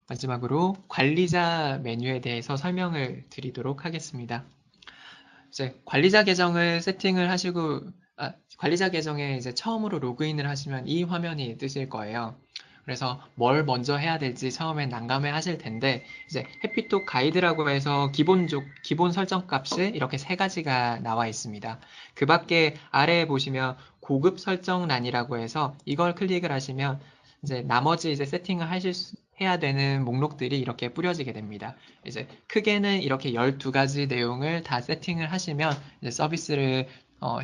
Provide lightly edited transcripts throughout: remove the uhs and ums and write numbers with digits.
마지막으로 관리자 메뉴에 대해서 설명을 드리도록 하겠습니다. 이제 관리자 계정을 세팅을 하시고, 관리자 계정에 이제 처음으로 로그인을 하시면 이 화면이 뜨실 거예요. 그래서 뭘 먼저 해야 될지 처음엔 난감해 하실 텐데, 이제 해피톡 가이드라고 해서 기본 설정 값이 이렇게 세 가지가 나와 있습니다. 그 밖에 아래에 보시면 고급 설정란이라고 해서 이걸 클릭을 하시면 이제 나머지 이제 세팅을 해야 되는 목록들이 이렇게 뿌려지게 됩니다. 이제 크게는 이렇게 12가지 내용을 다 세팅을 하시면 이제 서비스를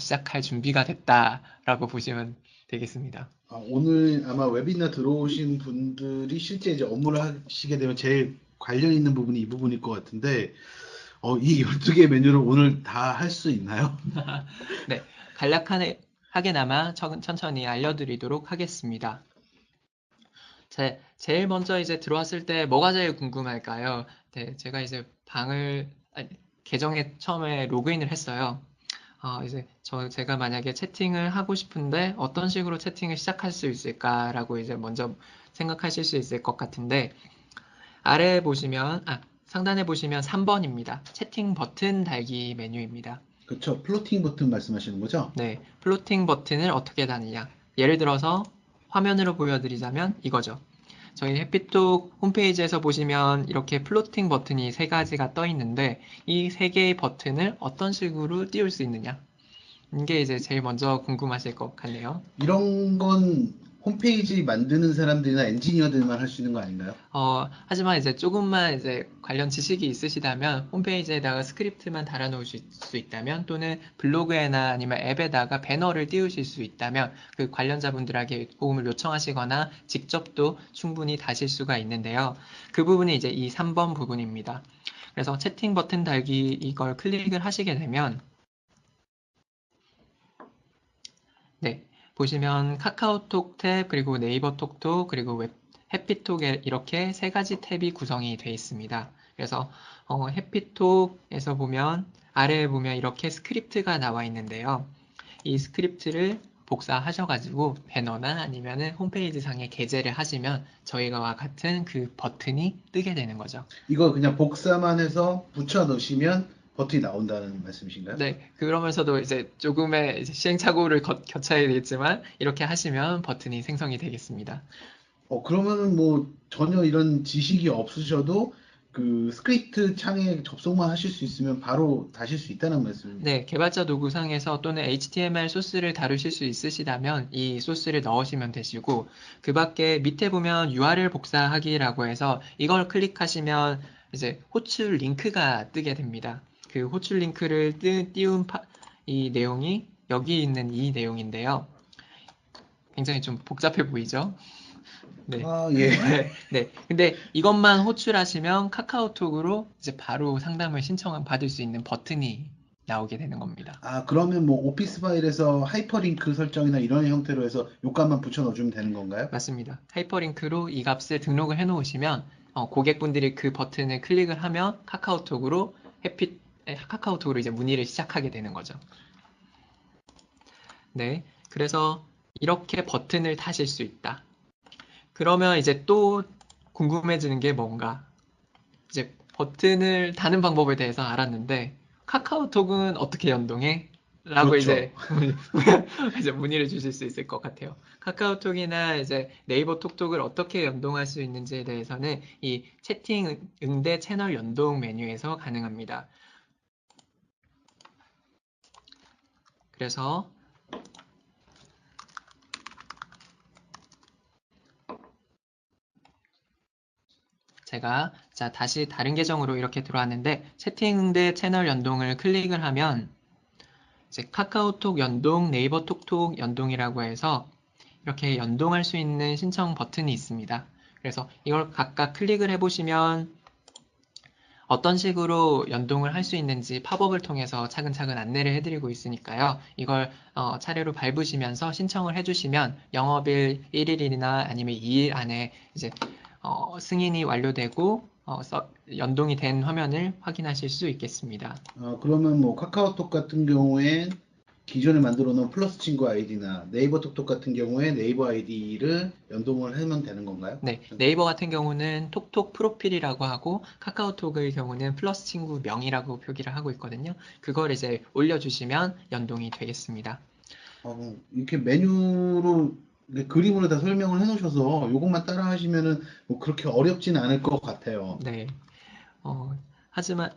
시작할 준비가 됐다라고 보시면 되겠습니다. 오늘 아마 웨비나 들어오신 분들이 실제 이제 업무를 하시게 되면 제일 관련 있는 부분이 이 부분일 것 같은데, 이 12개 메뉴를 오늘 다 할 수 있나요? 네, 간략하게나마 천천히 알려드리도록 하겠습니다. 제일 먼저 이제 들어왔을 때 뭐가 제일 궁금할까요? 네, 제가 이제 계정에 처음에 로그인을 했어요. 이제 제가 만약에 채팅을 하고 싶은데 어떤 식으로 채팅을 시작할 수 있을까라고 이제 먼저 생각하실 수 있을 것 같은데, 아래에 보시면, 상단에 보시면 3번입니다. 채팅 버튼 달기 메뉴입니다. 그렇죠. 플로팅 버튼 말씀하시는 거죠? 네, 플로팅 버튼을 어떻게 다느냐. 예를 들어서 화면으로 보여드리자면 이거죠. 저희 해피톡 홈페이지에서 보시면 이렇게 플로팅 버튼이 세 가지가 떠 있는데, 이 세 개의 버튼을 어떤 식으로 띄울 수 있느냐. 이게 이제 제일 먼저 궁금하실 것 같네요. 이런 건 홈페이지 만드는 사람들이나 엔지니어들만 할 수 있는 거 아닌가요? 하지만 이제 조금만 이제 관련 지식이 있으시다면 홈페이지에다가 스크립트만 달아 놓으실 수 있다면, 또는 블로그에나 아니면 앱에다가 배너를 띄우실 수 있다면 그 관련자분들에게 도움을 요청하시거나 직접도 충분히 다실 수가 있는데요. 그 부분이 이제 이 3번 부분입니다. 그래서 채팅 버튼 달기 이걸 클릭을 하시게 되면, 네, 보시면 카카오톡 탭, 그리고 네이버 톡톡, 그리고 해피톡에 이렇게 세 가지 탭이 구성이 되어 있습니다. 그래서 해피톡에서 보면 아래에 보면 이렇게 스크립트가 나와 있는데요. 이 스크립트를 복사하셔가지고 배너나 아니면은 홈페이지 상에 게재를 하시면 저희와 같은 그 버튼이 뜨게 되는 거죠. 이거 그냥 복사만 해서 붙여 넣으시면 버튼이 나온다는 말씀이신가요? 네, 그러면서도 이제 조금의 이제 시행착오를 거쳐야 되겠지만 이렇게 하시면 버튼이 생성이 되겠습니다. 그러면은 뭐 전혀 이런 지식이 없으셔도 그 스크립트 창에 접속만 하실 수 있으면 바로 다실 수 있다는 말씀입니다. 네, 개발자 도구상에서 또는 HTML 소스를 다루실 수 있으시다면 이 소스를 넣으시면 되시고, 그 밖에 밑에 보면 URL 복사하기라고 해서 이걸 클릭하시면 이제 호출 링크가 뜨게 됩니다. 그 호출 링크를 띄운 이 내용이 여기 있는 이 내용인데요. 굉장히 좀 복잡해 보이죠? 네. 예. 네. 근데 이것만 호출하시면 카카오톡으로 이제 바로 상담을 받을 수 있는 버튼이 나오게 되는 겁니다. 그러면 뭐 오피스 파일에서 하이퍼링크 설정이나 이런 형태로 해서 요값만 붙여 넣어주면 되는 건가요? 맞습니다. 하이퍼링크로 이 값을 등록을 해 놓으시면 고객분들이 그 버튼을 클릭을 하면 카카오톡으로 이제 문의를 시작하게 되는 거죠. 네. 그래서 이렇게 버튼을 타실 수 있다. 그러면 이제 또 궁금해지는 게 뭔가, 이제 버튼을 다는 방법에 대해서 알았는데 카카오톡은 어떻게 연동해? 라고 그렇죠. 이제 문의를 주실 수 있을 것 같아요. 카카오톡이나 이제 네이버 톡톡을 어떻게 연동할 수 있는지에 대해서는 이 채팅 응대 채널 연동 메뉴에서 가능합니다. 그래서 제가 다시 다른 계정으로 이렇게 들어왔는데, 채팅 응대 채널 연동을 클릭을 하면 이제 카카오톡 연동, 네이버 톡톡 연동이라고 해서 이렇게 연동할 수 있는 신청 버튼이 있습니다. 그래서 이걸 각각 클릭을 해보시면 어떤 식으로 연동을 할 수 있는지 팝업을 통해서 차근차근 안내를 해드리고 있으니까요. 이걸 차례로 밟으시면서 신청을 해주시면 영업일 1일이나 아니면 2일 안에 이제 승인이 완료되고 연동이 된 화면을 확인하실 수 있겠습니다. 그러면 뭐 카카오톡 같은 경우에 기존에 만들어 놓은 플러스 친구 아이디나 네이버 톡톡 같은 경우에 네이버 아이디를 연동을 하면 되는 건가요? 네, 네이버 같은 경우는 톡톡 프로필이라고 하고 카카오톡의 경우는 플러스 친구 명이라고 표기를 하고 있거든요. 그걸 이제 올려주시면 연동이 되겠습니다. 이렇게 메뉴로 이렇게 그림으로 다 설명을 해 놓으셔서 이것만 따라 하시면은 뭐 그렇게 어렵진 않을 것 같아요. 네, 어, 하지만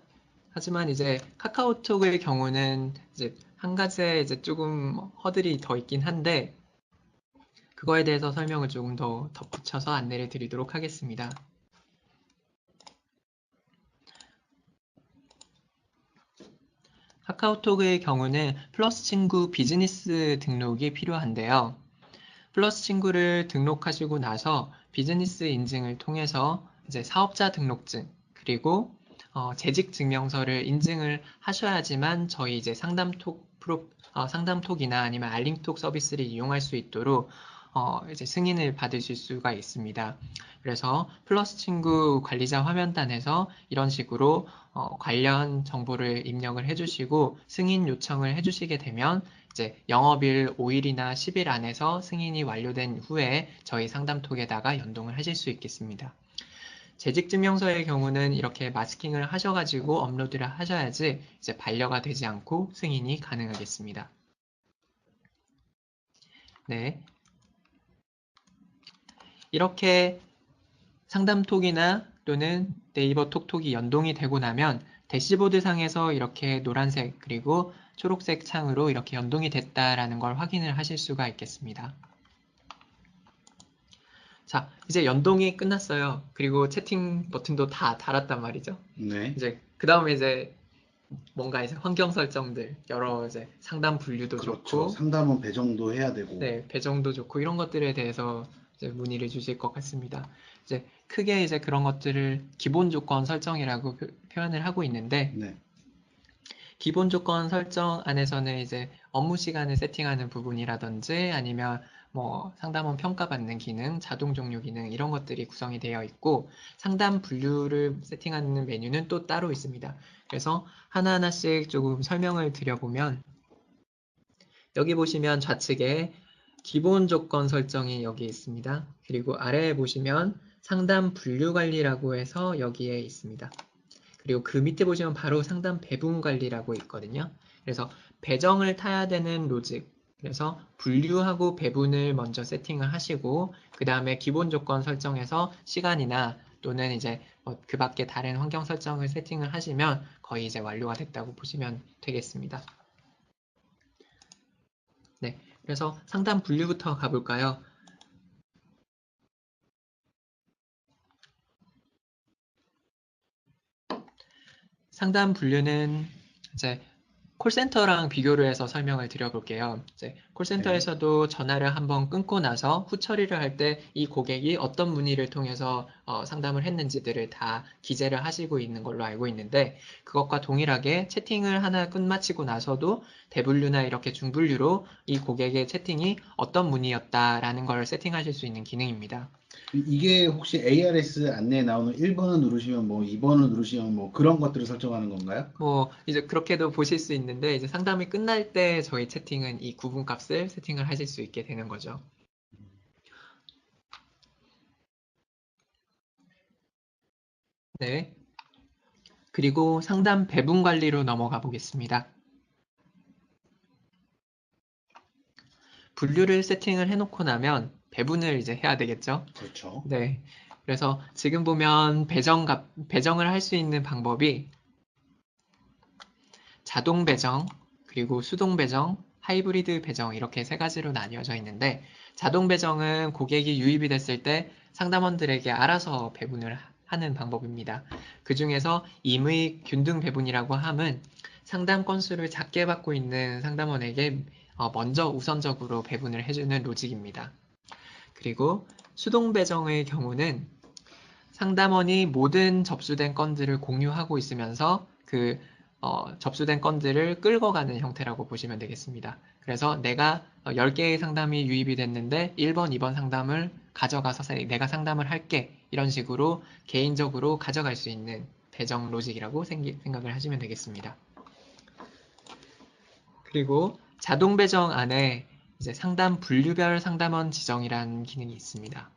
이제 카카오톡의 경우는 이제 한 가지 이제 조금 허들이 더 있긴 한데 그거에 대해서 설명을 조금 더 덧붙여서 안내를 드리도록 하겠습니다. 카카오톡의 경우는 플러스 친구 비즈니스 등록이 필요한데요. 플러스 친구를 등록하시고 나서 비즈니스 인증을 통해서 이제 사업자 등록증 그리고 재직 증명서를 인증을 하셔야지만 저희 이제 상담톡이나 아니면 알림톡 서비스를 이용할 수 있도록 이제 승인을 받으실 수가 있습니다. 그래서 플러스 친구 관리자 화면단에서 이런 식으로 관련 정보를 입력을 해주시고 승인 요청을 해주시게 되면 이제 영업일 5일이나 10일 안에서 승인이 완료된 후에 저희 상담톡에다가 연동을 하실 수 있겠습니다. 재직증명서의 경우는 이렇게 마스킹을 하셔가지고 업로드를 하셔야지 이제 반려가 되지 않고 승인이 가능하겠습니다. 네. 이렇게 상담톡이나 또는 네이버 톡톡이 연동이 되고 나면 대시보드 상에서 이렇게 노란색 그리고 초록색 창으로 이렇게 연동이 됐다라는 걸 확인을 하실 수가 있겠습니다. 자, 이제 연동이 끝났어요. 그리고 채팅 버튼도 다 달았단 말이죠. 네. 이제 그 다음에 이제 뭔가 이제 환경 설정들, 여러 이제 상담 분류도 그렇죠. 좋고, 상담은 배정도 해야 되고. 네, 배정도 좋고 이런 것들에 대해서 이제 문의를 주실 것 같습니다. 이제 크게 이제 그런 것들을 기본 조건 설정이라고 표현을 하고 있는데, 네. 기본 조건 설정 안에서는 이제 업무 시간을 세팅하는 부분이라든지 아니면 뭐 상담원 평가받는 기능, 자동 종료 기능 이런 것들이 구성이 되어 있고 상담 분류를 세팅하는 메뉴는 또 따로 있습니다. 그래서 하나하나씩 조금 설명을 드려보면 여기 보시면 좌측에 기본 조건 설정이 여기 있습니다. 그리고 아래에 보시면 상담 분류 관리라고 해서 여기에 있습니다. 그리고 그 밑에 보시면 바로 상담 배분 관리라고 있거든요. 그래서 배정을 타야 되는 로직, 그래서 분류하고 배분을 먼저 세팅을 하시고 그 다음에 기본 조건 설정에서 시간이나 또는 이제 그 밖에 다른 환경 설정을 세팅을 하시면 거의 이제 완료가 됐다고 보시면 되겠습니다. 네, 그래서 상담 분류부터 가볼까요? 상담 분류는 이제 콜센터랑 비교를 해서 설명을 드려볼게요. 이제 콜센터에서도 전화를 한번 끊고 나서 후처리를 할 때 이 고객이 어떤 문의를 통해서 상담을 했는지들을 다 기재를 하시고 있는 걸로 알고 있는데 그것과 동일하게 채팅을 하나 끝마치고 나서도 대분류나 이렇게 중분류로 이 고객의 채팅이 어떤 문의였다라는 걸 세팅하실 수 있는 기능입니다. 이게 혹시 ARS 안내에 나오는 1번을 누르시면 뭐 2번을 누르시면 뭐 그런 것들을 설정하는 건가요? 뭐 이제 그렇게도 보실 수 있는데 이제 상담이 끝날 때 저희 채팅은 이 구분값을 세팅을 하실 수 있게 되는 거죠. 네. 그리고 상담 배분 관리로 넘어가 보겠습니다. 분류를 세팅을 해놓고 나면 배분을 이제 해야 되겠죠. 그렇죠. 네. 그래서 지금 보면 배정을 할 수 있는 방법이 자동 배정, 그리고 수동 배정, 하이브리드 배정 이렇게 세 가지로 나뉘어져 있는데 자동 배정은 고객이 유입이 됐을 때 상담원들에게 알아서 배분을 하는 방법입니다. 그 중에서 임의 균등 배분이라고 함은 상담 건수를 작게 받고 있는 상담원에게 먼저 우선적으로 배분을 해주는 로직입니다. 그리고 수동 배정의 경우는 상담원이 모든 접수된 건들을 공유하고 있으면서 그 접수된 건들을 끌고 가는 형태라고 보시면 되겠습니다. 그래서 내가 10개의 상담이 유입이 됐는데 1번, 2번 상담을 가져가서 내가 상담을 할게 이런 식으로 개인적으로 가져갈 수 있는 배정 로직이라고 생각을 하시면 되겠습니다. 그리고 자동 배정 안에 이제 상담 분류별 상담원 지정이라는 기능이 있습니다.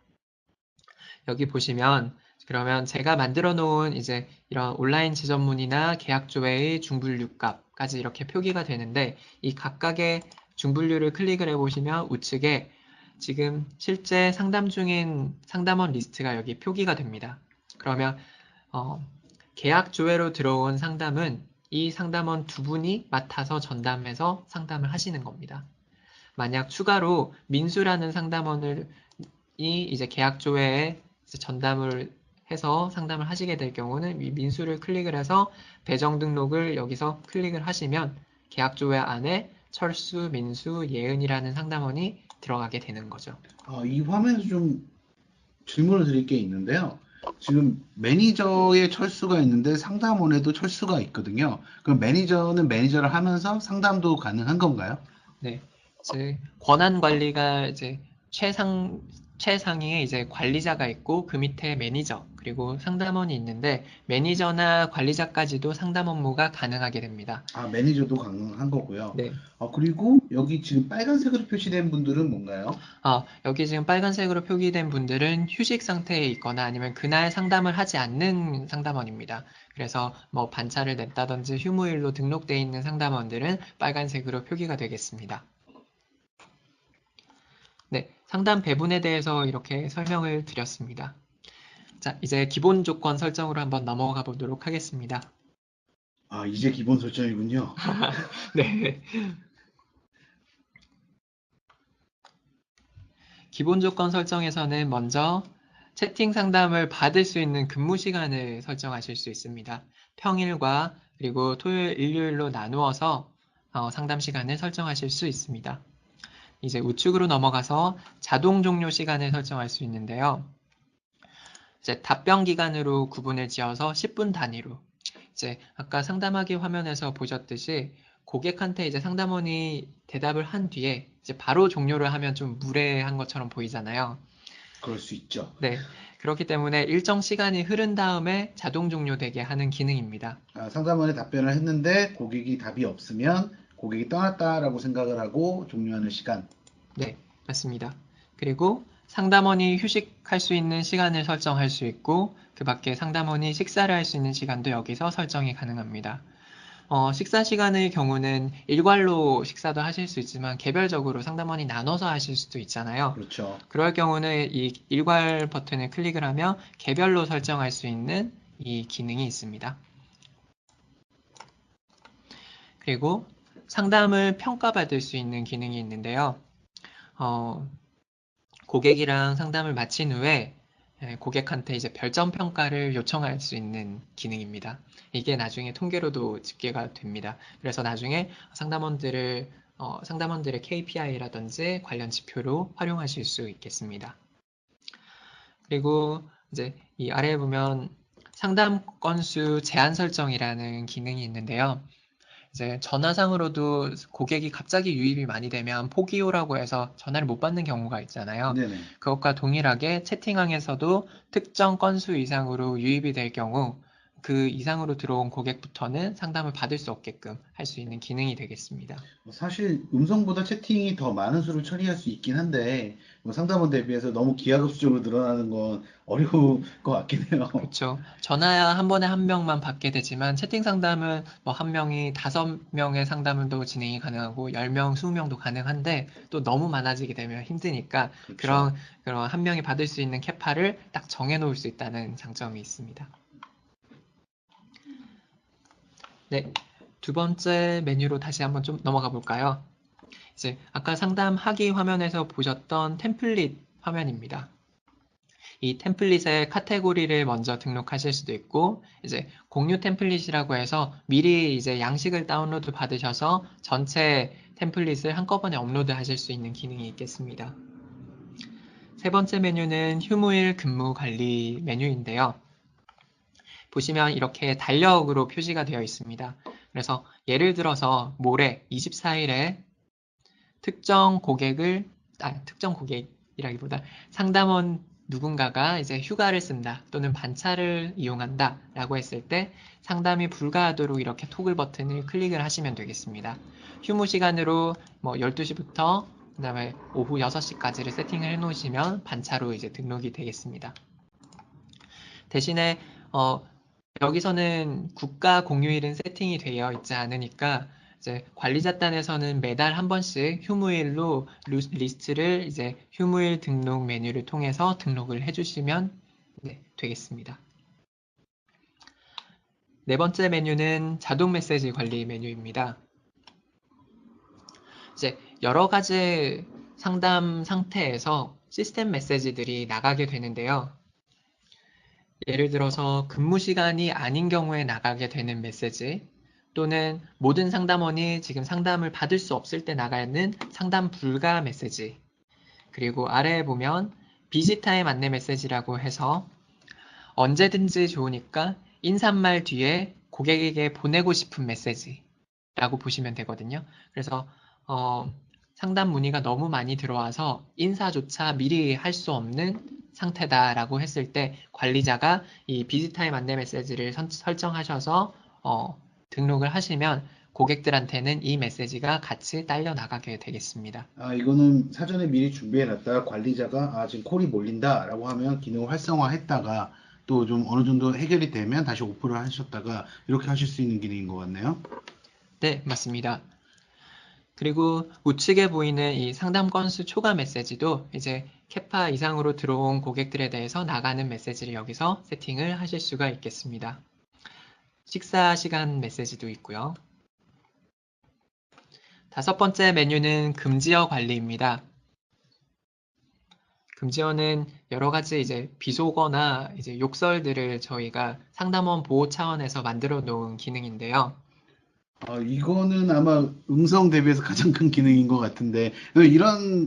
여기 보시면 그러면 제가 만들어 놓은 이제 이런 온라인 지점문이나 계약 조회의 중분류값까지 이렇게 표기가 되는데 이 각각의 중분류를 클릭을 해보시면 우측에 지금 실제 상담 중인 상담원 리스트가 여기 표기가 됩니다. 그러면 계약 조회로 들어온 상담은 이 상담원 두 분이 맡아서 전담해서 상담을 하시는 겁니다. 만약 추가로 민수라는 상담원이 이제 계약 조회에 전담을 해서 상담을 하시게 될 경우는 이 민수를 클릭을 해서 배정 등록을 여기서 클릭을 하시면 계약 조회 안에 철수, 민수, 예은이라는 상담원이 들어가게 되는 거죠. 이 화면에서 좀 질문을 드릴 게 있는데요. 지금 매니저의 철수가 있는데 상담원에도 철수가 있거든요. 그럼 매니저는 매니저를 하면서 상담도 가능한 건가요? 네, 이제 권한 관리가 이제 최상위에 이제 관리자가 있고 그 밑에 매니저 그리고 상담원이 있는데 매니저나 관리자까지도 상담 업무가 가능하게 됩니다. 매니저도 가능한 거고요. 네. 그리고 여기 지금 빨간색으로 표시된 분들은 뭔가요? 여기 지금 빨간색으로 표기된 분들은 휴식 상태에 있거나 아니면 그날 상담을 하지 않는 상담원입니다. 그래서 뭐 반차를 냈다든지 휴무일로 등록되어 있는 상담원들은 빨간색으로 표기가 되겠습니다. 네, 상담 배분에 대해서 이렇게 설명을 드렸습니다. 자, 이제 기본 조건 설정으로 한번 넘어가 보도록 하겠습니다. 이제 기본 설정이군요. 네. 기본 조건 설정에서는 먼저 채팅 상담을 받을 수 있는 근무 시간을 설정하실 수 있습니다. 평일과 그리고 토요일, 일요일로 나누어서 상담 시간을 설정하실 수 있습니다. 이제 우측으로 넘어가서 자동 종료 시간을 설정할 수 있는데요. 이제 답변 기간으로 구분을 지어서 10분 단위로 이제 아까 상담하기 화면에서 보셨듯이 고객한테 이제 상담원이 대답을 한 뒤에 이제 바로 종료를 하면 좀 무례한 것처럼 보이잖아요. 그럴 수 있죠. 네. 그렇기 때문에 일정 시간이 흐른 다음에 자동 종료되게 하는 기능입니다. 상담원이 답변을 했는데 고객이 답이 없으면 고객이 떠났다라고 생각을 하고 종료하는 시간. 네, 맞습니다. 그리고 상담원이 휴식할 수 있는 시간을 설정할 수 있고 그 밖에 상담원이 식사를 할 수 있는 시간도 여기서 설정이 가능합니다. 식사 시간의 경우는 일괄로 식사도 하실 수 있지만 개별적으로 상담원이 나눠서 하실 수도 있잖아요. 그렇죠. 그럴 경우는 이 일괄 버튼을 클릭을 하면 개별로 설정할 수 있는 이 기능이 있습니다. 그리고 상담을 평가받을 수 있는 기능이 있는데요. 고객이랑 상담을 마친 후에 고객한테 이제 별점 평가를 요청할 수 있는 기능입니다. 이게 나중에 통계로도 집계가 됩니다. 그래서 나중에 상담원들의 KPI라든지 관련 지표로 활용하실 수 있겠습니다. 그리고 이제 이 아래에 보면 상담 건수 제한 설정이라는 기능이 있는데요. 이제 전화상으로도 고객이 갑자기 유입이 많이 되면 포기호라고 해서 전화를 못 받는 경우가 있잖아요. 네네. 그것과 동일하게 채팅창에서도 특정 건수 이상으로 유입이 될 경우 그 이상으로 들어온 고객부터는 상담을 받을 수 없게끔 할 수 있는 기능이 되겠습니다. 사실 음성보다 채팅이 더 많은 수를 처리할 수 있긴 한데 상담원 대비해서 너무 기하급수적으로 늘어나는 건 어려울 것 같긴 해요. 그렇죠. 전화 한 번에 한 명만 받게 되지만 채팅 상담은 뭐 한 명이 5명의 상담도 진행이 가능하고 10명, 20명도 가능한데 또 너무 많아지게 되면 힘드니까 그렇죠. 그런 한 명이 받을 수 있는 캐파를 딱 정해 놓을 수 있다는 장점이 있습니다. 네, 두 번째 메뉴로 다시 한번 좀 넘어가 볼까요? 이제 아까 상담하기 화면에서 보셨던 템플릿 화면입니다. 이 템플릿의 카테고리를 먼저 등록하실 수도 있고 이제 공유 템플릿이라고 해서 미리 이제 양식을 다운로드 받으셔서 전체 템플릿을 한꺼번에 업로드 하실 수 있는 기능이 있겠습니다. 세 번째 메뉴는 휴무일 근무 관리 메뉴인데요. 보시면 이렇게 달력으로 표시가 되어 있습니다. 그래서 예를 들어서 모레 24일에 특정 고객이라기보다 상담원 누군가가 이제 휴가를 쓴다 또는 반차를 이용한다 라고 했을 때 상담이 불가하도록 이렇게 토글 버튼을 클릭을 하시면 되겠습니다. 휴무 시간으로 뭐 12시부터 그 다음에 오후 6시까지를 세팅을 해 놓으시면 반차로 이제 등록이 되겠습니다. 대신에 여기서는 국가 공휴일은 세팅이 되어 있지 않으니까 이제 관리자단에서는 매달 한 번씩 휴무일로 리스트를 이제 휴무일 등록 메뉴를 통해서 등록을 해주시면 되겠습니다. 네 번째 메뉴는 자동 메시지 관리 메뉴입니다. 이제 여러 가지 상담 상태에서 시스템 메시지들이 나가게 되는데요. 예를 들어서 근무 시간이 아닌 경우에 나가게 되는 메시지, 또는 모든 상담원이 지금 상담을 받을 수 없을 때 나가는 상담 불가 메시지, 그리고 아래에 보면 비지타임 안내 메시지라고 해서 언제든지 좋으니까 인사말 뒤에 고객에게 보내고 싶은 메시지라고 보시면 되거든요. 그래서 상담 문의가 너무 많이 들어와서 인사조차 미리 할 수 없는 상태다라고 했을 때 관리자가 이 비지타임 안내 메시지를 설정하셔서 등록을 하시면 고객들한테는 이 메시지가 같이 딸려 나가게 되겠습니다. 이거는 사전에 미리 준비해놨다가 관리자가 지금 콜이 몰린다라고 하면 기능을 활성화했다가 또 좀 어느 정도 해결이 되면 다시 오프를 하셨다가 이렇게 하실 수 있는 기능인 것 같네요. 네, 맞습니다. 그리고 우측에 보이는 이 상담 건수 초과 메시지도 이제 캐파 이상으로 들어온 고객들에 대해서 나가는 메시지를 여기서 세팅을 하실 수가 있겠습니다. 식사 시간 메시지도 있고요. 다섯 번째 메뉴는 금지어 관리입니다. 금지어는 여러 가지 이제 비속어나 이제 욕설들을 저희가 상담원 보호 차원에서 만들어 놓은 기능인데요. 이거는 아마 음성 대비해서 가장 큰 기능인 것 같은데,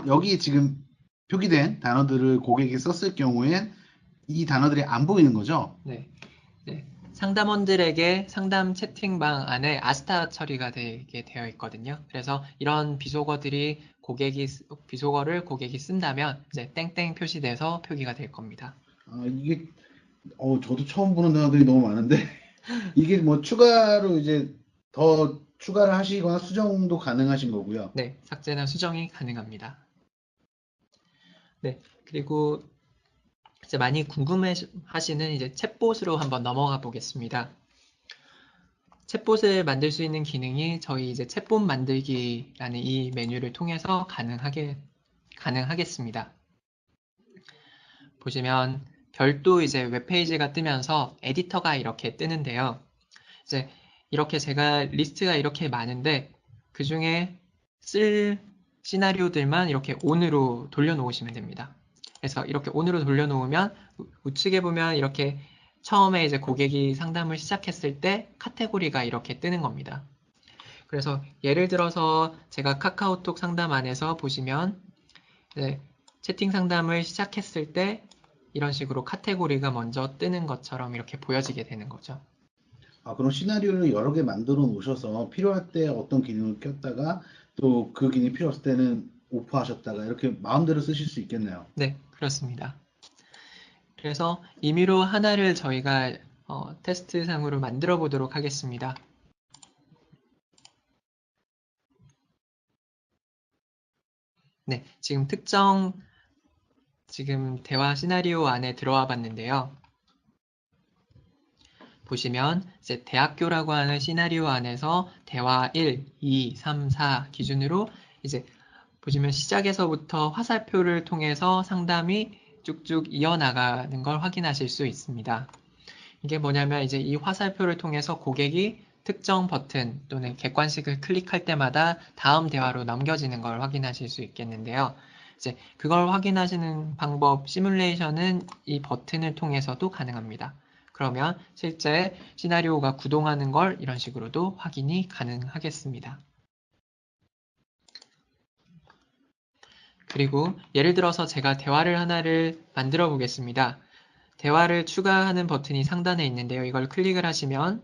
여기 지금 표기된 단어들을 고객이 썼을 경우엔 이 단어들이 안 보이는 거죠? 네. 상담원들에게 상담 채팅방 안에 아스타 처리가 되게 되어 있거든요. 그래서 이런 비속어를 고객이 쓴다면 이제 땡땡 표시돼서 표기가 될 겁니다. 이게 저도 처음 보는 단어들이 너무 많은데 이게 뭐 추가로 이제 더 추가를 하시거나 수정도 가능하신 거고요. 네, 삭제나 수정이 가능합니다. 네, 그리고 이제 많이 궁금해하시는 이제 챗봇으로 한번 넘어가 보겠습니다. 챗봇을 만들 수 있는 기능이 저희 이제 챗봇 만들기라는 이 메뉴를 통해서 가능하겠습니다. 보시면 별도 이제 웹페이지가 뜨면서 에디터가 이렇게 뜨는데요. 이제 이렇게 제가 리스트가 이렇게 많은데 그 중에 쓸 시나리오들만 이렇게 on으로 돌려놓으시면 됩니다. 그래서 이렇게 on으로 돌려놓으면 우측에 보면 이렇게 처음에 이제 고객이 상담을 시작했을 때 카테고리가 이렇게 뜨는 겁니다. 그래서 예를 들어서 제가 카카오톡 상담 안에서 보시면 채팅 상담을 시작했을 때 이런 식으로 카테고리가 먼저 뜨는 것처럼 이렇게 보여지게 되는 거죠. 그럼 시나리오를 여러 개 만들어 놓으셔서 필요할 때 어떤 기능을 꼈다가 또 그 기능이 필요 없을 때는 오프하셨다가 이렇게 마음대로 쓰실 수 있겠네요. 네, 그렇습니다. 그래서 임의로 하나를 저희가 테스트상으로 만들어 보도록 하겠습니다. 네, 지금 대화 시나리오 안에 들어와 봤는데요. 보시면 이제 대학교라고 하는 시나리오 안에서 대화 1, 2, 3, 4 기준으로 이제 보시면 시작에서부터 화살표를 통해서 상담이 쭉쭉 이어나가는 걸 확인하실 수 있습니다. 이게 뭐냐면 이제 이 화살표를 통해서 고객이 특정 버튼 또는 객관식을 클릭할 때마다 다음 대화로 넘겨지는 걸 확인하실 수 있겠는데요. 이제 그걸 확인하시는 방법 시뮬레이션은 이 버튼을 통해서도 가능합니다. 그러면 실제 시나리오가 구동하는 걸 이런 식으로도 확인이 가능하겠습니다. 그리고 예를 들어서 제가 대화를 하나를 만들어 보겠습니다. 대화를 추가하는 버튼이 상단에 있는데요. 이걸 클릭을 하시면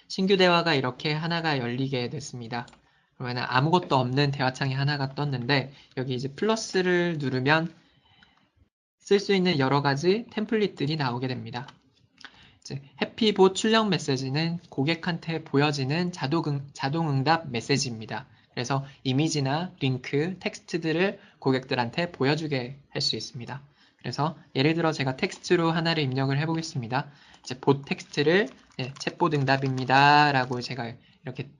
신규 대화가 이렇게 하나가 열리게 됐습니다. 그러면 아무것도 없는 대화창이 하나가 떴는데 여기 이제 플러스를 누르면 쓸 수 있는 여러 가지 템플릿들이 나오게 됩니다. 이제 해피봇 출력 메시지는 고객한테 보여지는 자동응답 메시지입니다. 그래서 이미지나 링크, 텍스트들을 고객들한테 보여주게 할 수 있습니다. 그래서 예를 들어 제가 텍스트로 하나를 입력을 해보겠습니다. 이제 봇 텍스트를 챗봇 응답입니다 라고 제가 이렇게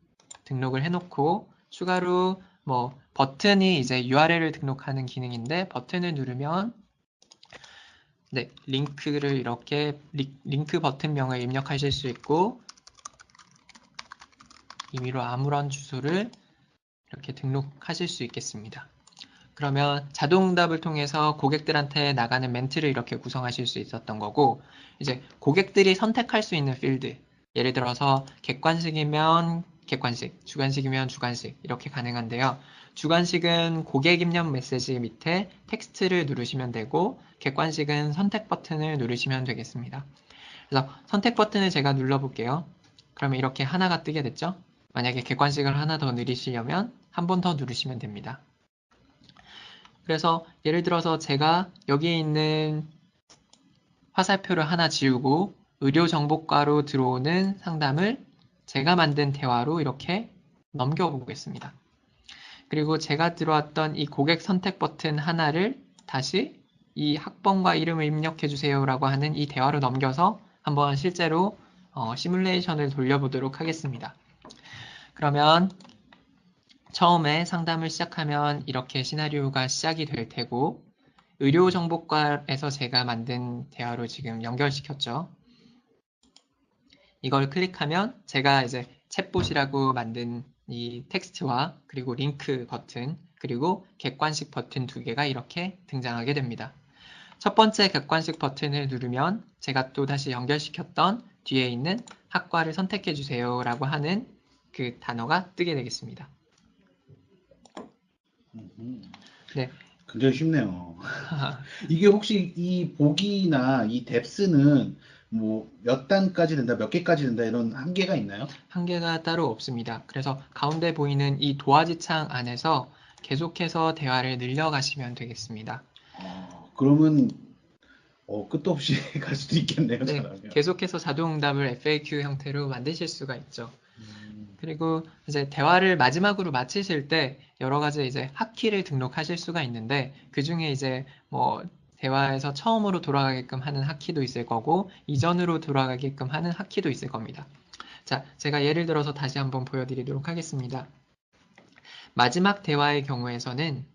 등록을 해놓고 추가로 뭐 버튼이 이제 URL을 등록하는 기능인데 버튼을 누르면 링크를 이렇게 링크 버튼명을 입력하실 수 있고 임의로 아무런 주소를 이렇게 등록하실 수 있겠습니다. 그러면 자동응답을 통해서 고객들한테 나가는 멘트를 이렇게 구성하실 수 있었던 거고, 이제 고객들이 선택할 수 있는 필드, 예를 들어서 객관식이면 객관식, 주관식이면 주관식 이렇게 가능한데요. 주관식은 고객 입력 메시지 밑에 텍스트를 누르시면 되고, 객관식은 선택 버튼을 누르시면 되겠습니다. 그래서 선택 버튼을 제가 눌러볼게요. 그러면 이렇게 하나가 뜨게 됐죠? 만약에 객관식을 하나 더 누르시려면 한 번 더 누르시면 됩니다. 그래서 예를 들어서 제가 여기에 있는 화살표를 하나 지우고 의료정보과로 들어오는 상담을 제가 만든 대화로 이렇게 넘겨보겠습니다. 그리고 제가 들어왔던 이 고객 선택 버튼 하나를 다시 이 학번과 이름을 입력해 주세요 라고 하는 이 대화로 넘겨서 한번 실제로 시뮬레이션을 돌려보도록 하겠습니다. 그러면 처음에 상담을 시작하면 이렇게 시나리오가 시작이 될 테고 의료정보과에서 제가 만든 대화로 지금 연결시켰죠. 이걸 클릭하면 제가 이제 챗봇이라고 만든 이 텍스트와 그리고 링크 버튼 그리고 객관식 버튼 두 개가 이렇게 등장하게 됩니다. 첫 번째 객관식 버튼을 누르면 제가 또 다시 연결시켰던 뒤에 있는 학과를 선택해 주세요 라고 하는 그 단어가 뜨게 되겠습니다. 네. 굉장히 쉽네요. 이게 혹시 이 보기나 이 뎁스는 뭐 몇 단까지 된다, 몇 개까지 된다 이런 한계가 있나요? 한계가 따로 없습니다. 그래서 가운데 보이는 이 도화지 창 안에서 계속해서 대화를 늘려가시면 되겠습니다. 그러면 끝도 없이 갈 수도 있겠네요. 네, 잘하면. 계속해서 자동응답을 FAQ 형태로 만드실 수가 있죠. 그리고 이제 대화를 마지막으로 마치실 때 여러 가지 이제 핫키를 등록하실 수가 있는데 그 중에 이제 뭐 대화에서 처음으로 돌아가게끔 하는 핫키도 있을 거고 이전으로 돌아가게끔 하는 핫키도 있을 겁니다. 자, 제가 예를 들어서 다시 한번 보여드리도록 하겠습니다. 마지막 대화의 경우에서는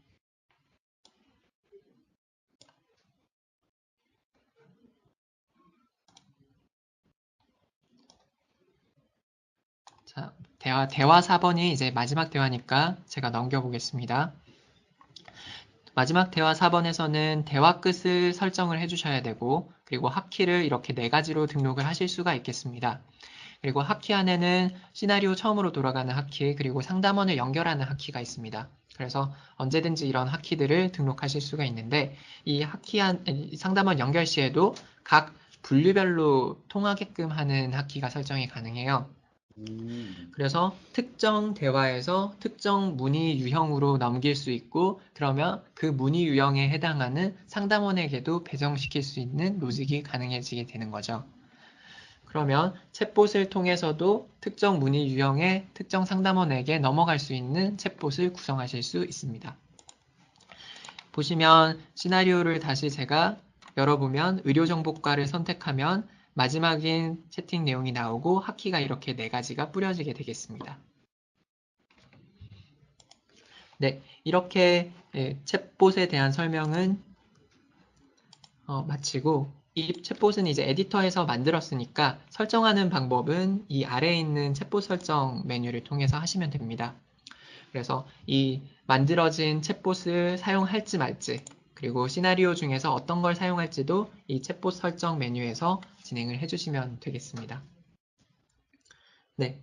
자, 대화 4번이 이제 마지막 대화니까 제가 넘겨보겠습니다. 마지막 대화 4번에서는 대화 끝을 설정을 해주셔야 되고 그리고 핫키를 이렇게 4가지로 등록을 하실 수가 있겠습니다. 그리고 핫키 안에는 시나리오 처음으로 돌아가는 핫키 그리고 상담원을 연결하는 핫키가 있습니다. 그래서 언제든지 이런 핫키들을 등록하실 수가 있는데 이 핫키 상담원 연결 시에도 각 분류별로 통하게끔 하는 핫키가 설정이 가능해요. 그래서 특정 대화에서 특정 문의 유형으로 넘길 수 있고 그러면 그 문의 유형에 해당하는 상담원에게도 배정시킬 수 있는 로직이 가능해지게 되는 거죠. 그러면 챗봇을 통해서도 특정 문의 유형의 특정 상담원에게 넘어갈 수 있는 챗봇을 구성하실 수 있습니다. 보시면 시나리오를 다시 제가 열어보면 의료정보과를 선택하면 마지막인 채팅 내용이 나오고 핫키가 이렇게 4가지가 뿌려지게 되겠습니다. 네, 이렇게 챗봇에 대한 설명은 마치고 이 챗봇은 이제 에디터에서 만들었으니까 설정하는 방법은 이 아래에 있는 챗봇 설정 메뉴를 통해서 하시면 됩니다. 그래서 이 만들어진 챗봇을 사용할지 말지 그리고 시나리오 중에서 어떤 걸 사용할지도 이 챗봇 설정 메뉴에서 진행을 해주시면 되겠습니다. 네,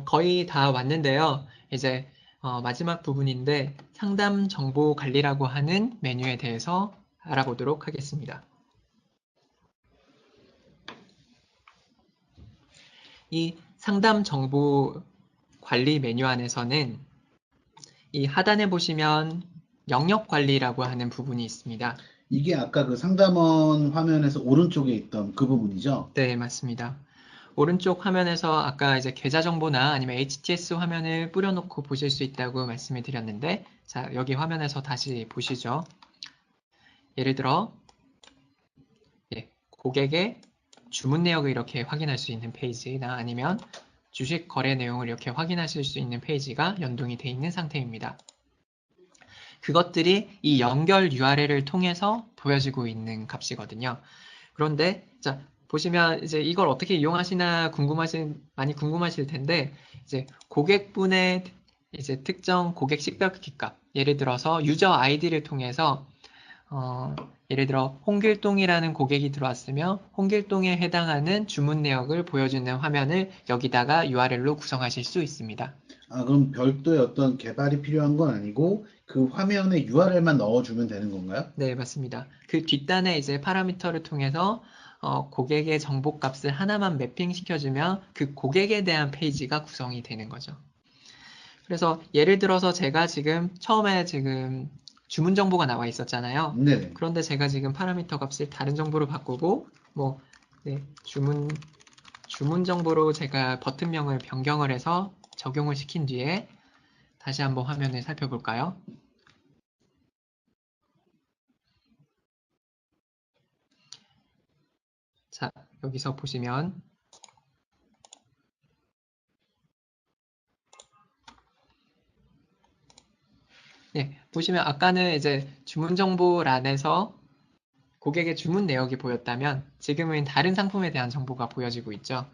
거의 다 왔는데요. 이제 마지막 부분인데 상담 정보 관리라고 하는 메뉴에 대해서 알아보도록 하겠습니다. 이 상담 정보 관리 메뉴 안에서는 이 하단에 보시면 영역 관리라고 하는 부분이 있습니다. 이게 아까 그 상담원 화면에서 오른쪽에 있던 그 부분이죠? 네, 맞습니다. 오른쪽 화면에서 아까 이제 계좌 정보나 아니면 HTS 화면을 뿌려놓고 보실 수 있다고 말씀을 드렸는데, 자, 여기 화면에서 다시 보시죠. 예를 들어, 예, 고객의 주문 내역을 이렇게 확인할 수 있는 페이지나 아니면 주식 거래 내용을 이렇게 확인하실 수 있는 페이지가 연동이 되어 있는 상태입니다. 그것들이 이 연결 URL을 통해서 보여지고 있는 값이거든요. 그런데 자 보시면 이제 이걸 어떻게 이용하시나 많이 궁금하실 텐데 이제 고객분의 이제 특정 고객 식별키 값 예를 들어서 유저 아이디를 통해서 예를 들어 홍길동이라는 고객이 들어왔으면 홍길동에 해당하는 주문 내역을 보여주는 화면을 여기다가 URL로 구성하실 수 있습니다. 아, 그럼 별도의 어떤 개발이 필요한 건 아니고 그 화면에 URL만 넣어주면 되는 건가요? 네, 맞습니다. 그 뒷단에 이제 파라미터를 통해서 고객의 정보값을 하나만 매핑시켜주면 그 고객에 대한 페이지가 구성이 되는 거죠. 그래서 예를 들어서 제가 지금 처음에 지금 주문 정보가 나와 있었잖아요. 네. 그런데 제가 지금 파라미터 값을 다른 정보로 바꾸고 네, 주문 정보로 제가 버튼명을 변경을 해서 적용을 시킨 뒤에 다시 한번 화면을 살펴볼까요? 자, 여기서 보시면 네, 보시면 아까는 이제 주문 정보란에서 고객의 주문 내역이 보였다면 지금은 다른 상품에 대한 정보가 보여지고 있죠.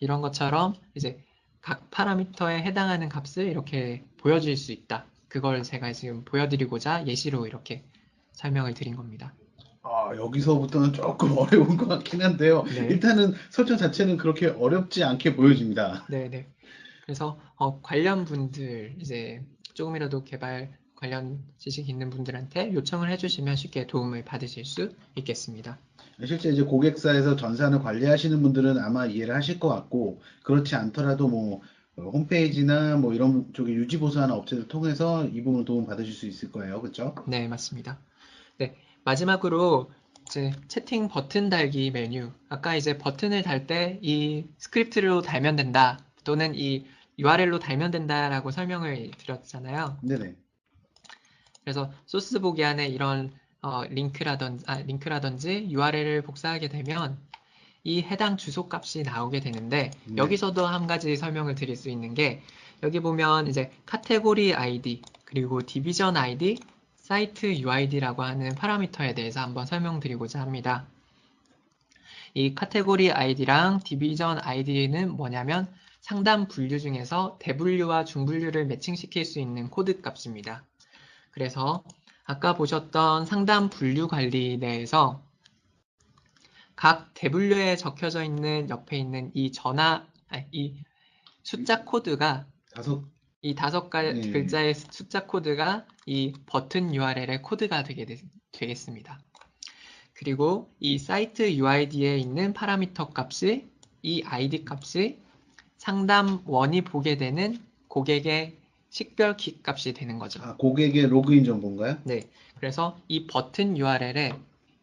이런 것처럼 이제 각 파라미터에 해당하는 값을 이렇게 보여줄 수 있다. 그걸 제가 지금 보여드리고자 예시로 이렇게 설명을 드린 겁니다. 아, 여기서부터는 조금 어려운 것 같긴 한데요. 네. 일단은 설정 자체는 그렇게 어렵지 않게 보여집니다. 네. 그래서 관련 분들 이제 조금이라도 개발 관련 지식 있는 분들한테 요청을 해주시면 쉽게 도움을 받으실 수 있겠습니다. 실제 이제 고객사에서 전산을 관리하시는 분들은 아마 이해를 하실 것 같고, 그렇지 않더라도 뭐 홈페이지나 뭐 이런 쪽에 유지 보수하는 업체를 통해서 이 부분 도움 받으실 수 있을 거예요. 그렇죠? 네, 맞습니다. 네, 마지막으로 이제 채팅 버튼 달기 메뉴. 아까 이제 버튼을 달 때 이 스크립트로 달면 된다 또는 이 URL로 달면 된다라고 설명을 드렸잖아요. 네네. 그래서 소스 보기 안에 이런 링크라든지 URL을 복사하게 되면 이 해당 주소 값이 나오게 되는데 네. 여기서도 한 가지 설명을 드릴 수 있는 게 여기 보면 이제 카테고리 아이디 그리고 디비전 아이디 사이트 UID라고 하는 파라미터에 대해서 한번 설명드리고자 합니다. 이 카테고리 아이디랑 디비전 아이디는 뭐냐면 상담 분류 중에서 대분류와 중분류를 매칭시킬 수 있는 코드 값입니다. 그래서 아까 보셨던 상담 분류 관리 내에서 각 대분류에 적혀져 있는 옆에 있는 이 숫자 코드가 이 다섯 네. 글자의 숫자 코드가 이 버튼 URL의 코드가 되겠습니다. 그리고 이 사이트 UID에 있는 파라미터 값이 이 ID 값이 상담원이 보게 되는 고객의 식별 키 값이 되는 거죠. 아, 고객의 로그인 정보인가요? 네. 그래서 이 버튼 URL에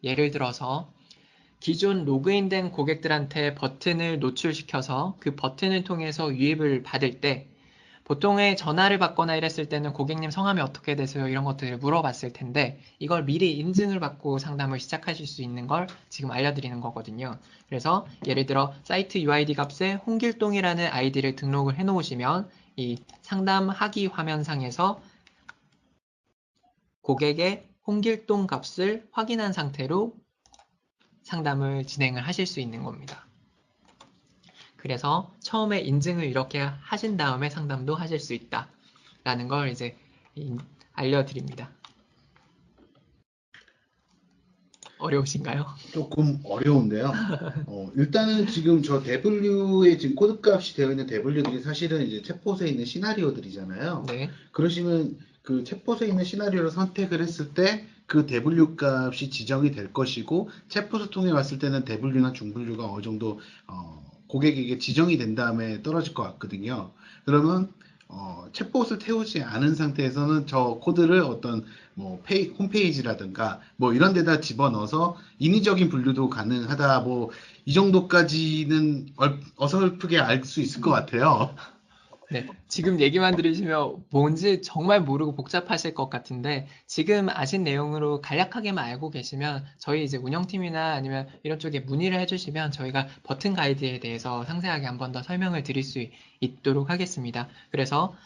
예를 들어서 기존 로그인된 고객들한테 버튼을 노출시켜서 그 버튼을 통해서 유입을 받을 때 보통의 전화를 받거나 이랬을 때는 고객님 성함이 어떻게 되세요? 이런 것들을 물어봤을 텐데 이걸 미리 인증을 받고 상담을 시작하실 수 있는 걸 지금 알려드리는 거거든요. 그래서 예를 들어 사이트 UID 값에 홍길동이라는 아이디를 등록을 해 놓으시면 이 상담하기 화면상에서 고객의 홍길동 값을 확인한 상태로 상담을 진행을 하실 수 있는 겁니다. 그래서 처음에 인증을 이렇게 하신 다음에 상담도 하실 수 있다 라는 걸 이제 알려드립니다. 어려우신가요? 조금 어려운데요. 일단은 지금 저 W에 지금 코드 값이 되어 있는 W들이 사실은 이제 챗봇에 있는 시나리오들이잖아요. 네. 그러시면 그 챗봇에 있는 시나리오를 선택을 했을 때 그 W 값이 지정이 될 것이고 챗봇을 통해 왔을 때는 W나 중분류가 어느 정도 고객에게 지정이 된 다음에 떨어질 것 같거든요. 그러면 챗봇을 태우지 않은 상태에서는 저 코드를 어떤 뭐 홈페이지라든가 뭐 이런 데다 집어넣어서 인위적인 분류도 가능하다. 뭐 이 정도까지는 어설프게 알 수 있을 것 같아요. 네, 지금 얘기만 들으시면 뭔지 정말 모르고 복잡하실 것 같은데 지금 아신 내용으로 간략하게만 알고 계시면 저희 이제 운영팀이나 아니면 이런 쪽에 문의를 해주시면 저희가 버튼 가이드에 대해서 상세하게 한 번 더 설명을 드릴 수 있도록 하겠습니다. 그래서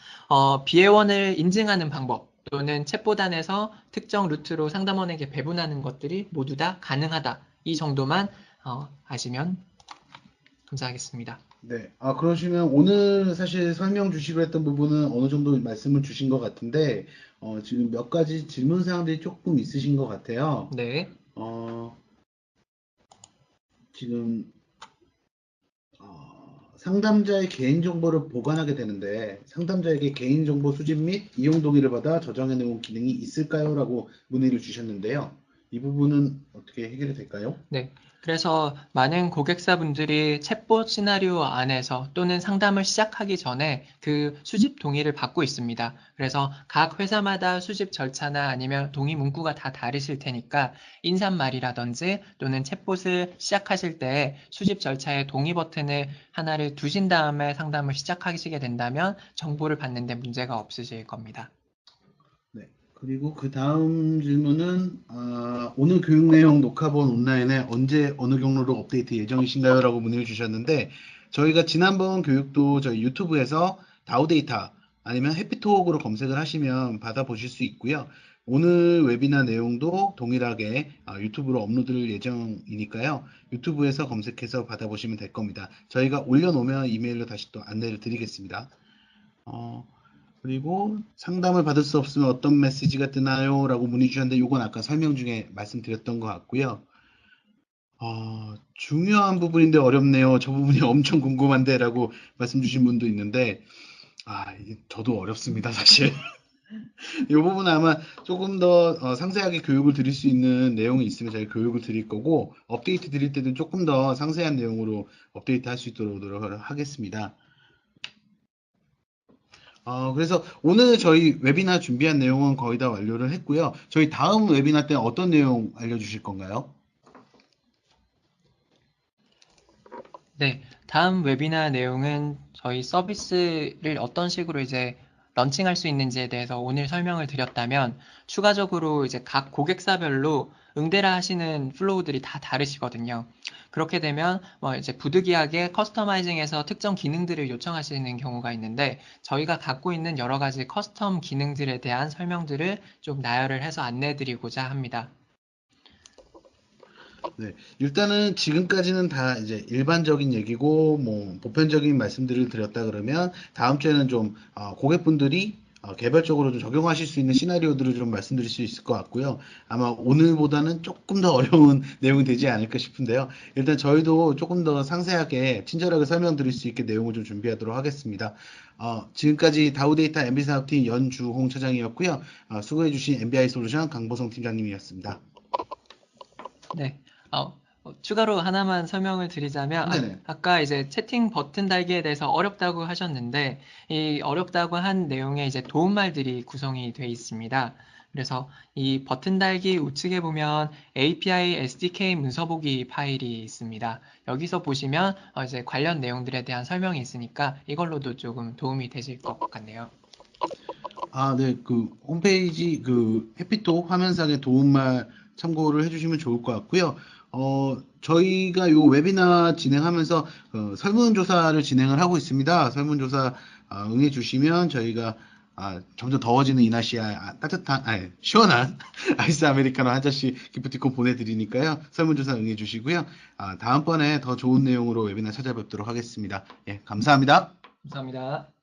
비회원을 인증하는 방법 또는 챗보단에서 특정 루트로 상담원에게 배분하는 것들이 모두 다 가능하다. 이 정도만 아시면 감사하겠습니다. 네. 그러시면 오늘 사실 설명 주시기로 했던 부분은 어느 정도 말씀을 주신 것 같은데, 지금 몇 가지 질문 사항들이 조금 있으신 것 같아요. 네. 지금, 상담자의 개인정보를 보관하게 되는데, 상담자에게 개인정보 수집 및 이용 동의를 받아 저장해 놓은 기능이 있을까요? 라고 문의를 주셨는데요. 이 부분은 어떻게 해결이 될까요? 네. 그래서 많은 고객사분들이 챗봇 시나리오 안에서 또는 상담을 시작하기 전에 그 수집 동의를 받고 있습니다. 그래서 각 회사마다 수집 절차나 아니면 동의 문구가 다 다르실 테니까 인사말이라든지 또는 챗봇을 시작하실 때 수집 절차에 동의 버튼을 하나를 두신 다음에 상담을 시작하시게 된다면 정보를 받는데 문제가 없으실 겁니다. 네. 그리고 그 다음 질문은 오늘 교육 내용 녹화본 온라인에 언제 어느 경로로 업데이트 예정이신가요? 라고 문의를 주셨는데 저희가 지난번 교육도 저희 유튜브에서 다우데이터 아니면 해피톡으로 검색을 하시면 받아보실 수 있고요. 오늘 웨비나 내용도 동일하게 유튜브로 업로드를 예정이니까요. 유튜브에서 검색해서 받아보시면 될 겁니다. 저희가 올려놓으면 이메일로 다시 또 안내를 드리겠습니다. 그리고 상담을 받을 수 없으면 어떤 메시지가 뜨나요? 라고 문의 주셨는데 이건 아까 설명 중에 말씀드렸던 것 같고요. 중요한 부분인데 어렵네요. 저 부분이 엄청 궁금한데 라고 말씀 주신 분도 있는데 저도 어렵습니다 사실. 이 부분은 아마 조금 더 상세하게 교육을 드릴 수 있는 내용이 있으면 저희 교육을 드릴 거고 업데이트 드릴 때도 조금 더 상세한 내용으로 업데이트 할 수 있도록 노력을 하겠습니다. 그래서 오늘 저희 웨비나 준비한 내용은 거의 다 완료를 했고요. 저희 다음 웨비나 때 어떤 내용 알려주실 건가요? 네, 다음 웨비나 내용은 저희 서비스를 어떤 식으로 이제 런칭할 수 있는지에 대해서 오늘 설명을 드렸다면 추가적으로 이제 각 고객사별로 응대를 하시는 플로우들이 다 다르시거든요. 그렇게 되면 뭐 이제 부득이하게 커스터마이징해서 특정 기능들을 요청하시는 경우가 있는데 저희가 갖고 있는 여러 가지 커스텀 기능들에 대한 설명들을 좀 나열을 해서 안내드리고자 합니다. 네, 일단은 지금까지는 다 이제 일반적인 얘기고 뭐 보편적인 말씀들을 드렸다 그러면 다음 주에는 좀 고객분들이 개별적으로 좀 적용하실 수 있는 시나리오들을 좀 말씀드릴 수 있을 것 같고요. 아마 오늘보다는 조금 더 어려운 내용이 되지 않을까 싶은데요. 일단 저희도 조금 더 상세하게 친절하게 설명드릴 수 있게 내용을 좀 준비하도록 하겠습니다. 지금까지 다우데이터 MB사업팀 연주홍 차장이었고요. 수고해주신 MBI 솔루션 강보성 팀장님이었습니다. 네. 추가로 하나만 설명을 드리자면, 네네. 아까 이제 채팅 버튼 달기에 대해서 어렵다고 하셨는데, 이 어렵다고 한 내용에 이제 도움말들이 구성이 되어 있습니다. 그래서 이 버튼 달기 우측에 보면 API SDK 문서 보기 파일이 있습니다. 여기서 보시면 이제 관련 내용들에 대한 설명이 있으니까 이걸로도 조금 도움이 되실 것 같네요. 네. 그 홈페이지 그 해피톡 화면상의 도움말 참고를 해주시면 좋을 것 같고요. 저희가 요 웨비나 진행하면서 설문조사를 진행을 하고 있습니다. 설문조사 응해 주시면 저희가 점점 더워지는 이 날씨에 따뜻한, 시원한 아이스 아메리카노 한 잔씩 기프티콘 보내드리니까요. 설문조사 응해 주시고요. 다음번에 더 좋은 내용으로 웨비나 찾아뵙도록 하겠습니다. 예, 감사합니다. 감사합니다.